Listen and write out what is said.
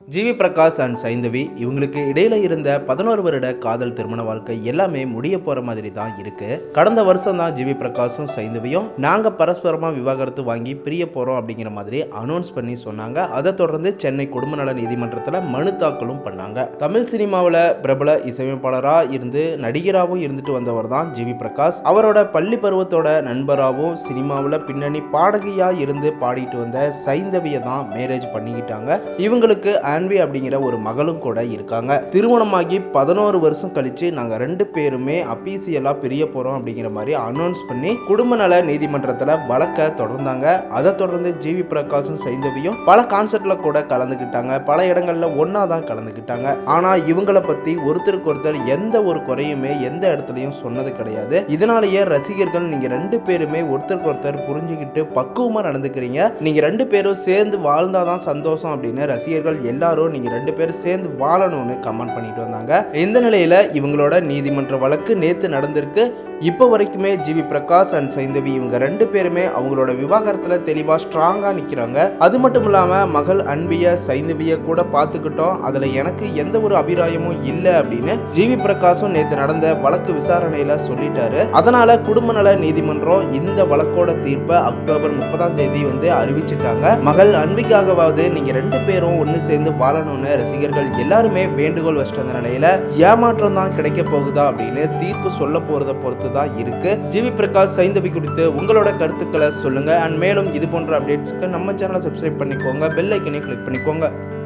GV Prakash and Saindhavi இவங்களுக்கு இடையில இருந்த 11 வருட காதல் திருமண வாழ்க்கை எல்லாமே முடிய போற மாதிரி தான் இருக்கு. கடந்த வருஷம் தான் ஜிவி பிரகாஷும் சைந்தவியும் நாங்க பரஸ்பரமா விவாகரத்து வாங்கி பிரிய போறோம் அப்படிங்கிற மாதிரி அனௌன்ஸ் பண்ணி சொன்னாங்க. அதை தொடர்ந்து சென்னை குடும்ப நல நீதிமன்றத்தில் மனு தாக்கலும் பண்ணாங்க. தமிழ் சினிமாவில் பிரபல இசையமைப்பாளராக இருந்து நடிகராகவும் இருந்துட்டு வந்தவர் தான் ஜிவி பிரகாஷ். அவரோட பள்ளி பருவத்தோட நண்பராகவும் சினிமாவில் பின்னணி பாடகியா இருந்து பாடிட்டு வந்த சைந்தவியை தான் மேரேஜ் பண்ணிக்கிட்டாங்க. இவங்களுக்கு ஆன்வி அப்படிங்கிற ஒரு மகளும் கூட இருக்காங்க. திருமணமாகி 11 வருஷம் கழிச்சு நாங்க 2 பேருமே அபிஷியலா பிரிய போறோம் அப்படிங்கிற மாதிரி அனௌன்ஸ் பண்ணி குடும்ப நல நீதிமன்றத்துல வழக்க தொடர்ந்தாங்க. அதை தொடர்ந்து ஜிவி பிரகாஷும் சைந்தவியும் பல கான்சர்ட்ல கூட கலந்துக்கிட்டாங்க. பல இடங்கள்ல ஒன்னா தான் கலந்துக்கிட்டாங்க. ஆனா இவங்களை பத்தி ஒருத்தருக்கு ஒருத்தர் எந்த ஒரு குறையுமே எந்த இடத்துலயும் சொன்னது கிடையாது. இதனாலேயே ரசிகர்கள் நீங்க 2 பேருமே ஒருத்தருக்கு ஒருத்தர் புரிஞ்சுக்கிட்டு பக்குவமா நடந்துக்கிறீங்க, நீங்க 2 பேரும் சேர்ந்து வாழ்ந்தாதான் சந்தோஷம் அப்படின்னு ரசிகர்கள் எல்லாரும் நீங்க 2 பேரும் சேர்ந்து வாழணும்னு கமெண்ட் பண்ணிட்டு வந்தாங்க. இந்த நிலையில இவங்களோட நீதிமன்ற வழக்கு நேத்து நடந்திருக்கு. இப்போ வரைக்குமே ஜிவி பிரகாஷ் அண்ட் சைந்தவி இவங்க 2 பேருமே அவங்களோட விவாகரத்துல தெளிவா ஸ்ட்ராங்கா நிக்கிறாங்க. அது மட்டும் இல்லாம மகள் அன்பிய சைந்தவிய கூட பார்த்துக்கிட்டோம், அதுல எனக்கு எந்த ஒரு அபிப்பிராயமும் இல்லை அப்படின்னு ஜிவி பிரகாஷும் நேத்து நடந்த வழக்கு விசாரணையில சொல்லிட்டாரு. அதனால குடும்ப நல நீதிமன்றம் இந்த வழக்கோட தீர்ப்பை அக்டோபர் 30 அறிவிச்சிட்டாங்க. மகள் அன்பிக்காகவாவது நீங்க 2 பேரும் ஒன்னு சேர்ந்து வாழணும்னு ரசிகர்கள் எல்லாருமே வேண்டுகோள் வச்சிட்ட நிலையில ஏமாற்றம் தான் கிடைக்க போகுதா அப்படின்னு தீர்ப்பு சொல்ல போறத பொறுத்து தான் இருக்கு. ஜிவி பிரகாஷ் சைந்தவி குறித்து உங்களோட கருத்துக்களை சொல்லுங்க. அண்ட் மேலும் இது போன்ற அப்டேட்ஸ்க்கு நம்ம சேனலை சப்ஸ்கிரைப் பண்ணிக்கோங்க, பெல் ஐக்கனையும் கிளிக் பண்ணிக்கோங்க.